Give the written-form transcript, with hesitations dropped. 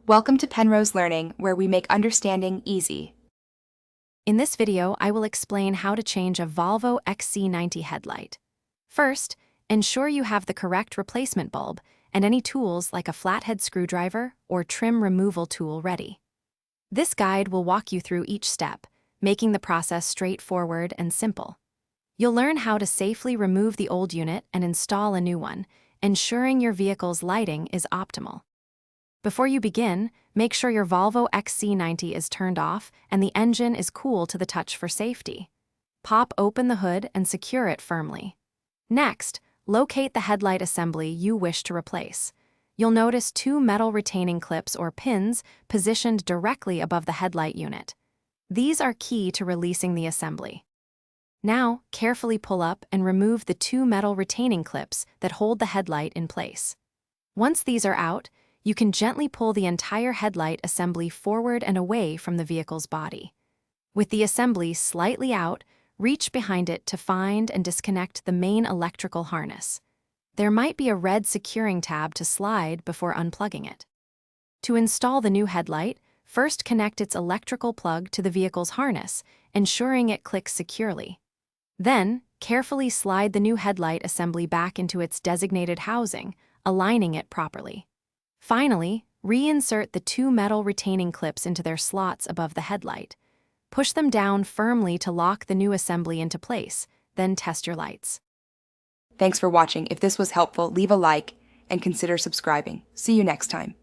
Welcome to Penrose Learning, where we make understanding easy. In this video, I will explain how to change a Volvo XC90 headlight. First, ensure you have the correct replacement bulb and any tools like a flathead screwdriver or trim removal tool ready. This guide will walk you through each step, making the process straightforward and simple. You'll learn how to safely remove the old unit and install a new one, ensuring your vehicle's lighting is optimal. Before you begin, make sure your Volvo XC90 is turned off and the engine is cool to the touch for safety. Pop open the hood and secure it firmly. Next, locate the headlight assembly you wish to replace. You'll notice two metal retaining clips or pins positioned directly above the headlight unit. These are key to releasing the assembly. Now, carefully pull up and remove the two metal retaining clips that hold the headlight in place. Once these are out, you can gently pull the entire headlight assembly forward and away from the vehicle's body. With the assembly slightly out, reach behind it to find and disconnect the main electrical harness. There might be a red securing tab to slide before unplugging it. To install the new headlight, first connect its electrical plug to the vehicle's harness, ensuring it clicks securely. Then, carefully slide the new headlight assembly back into its designated housing, aligning it properly. Finally, reinsert the two metal retaining clips into their slots above the headlight. Push them down firmly to lock the new assembly into place, then test your lights. Thanks for watching. If this was helpful, leave a like and consider subscribing. See you next time.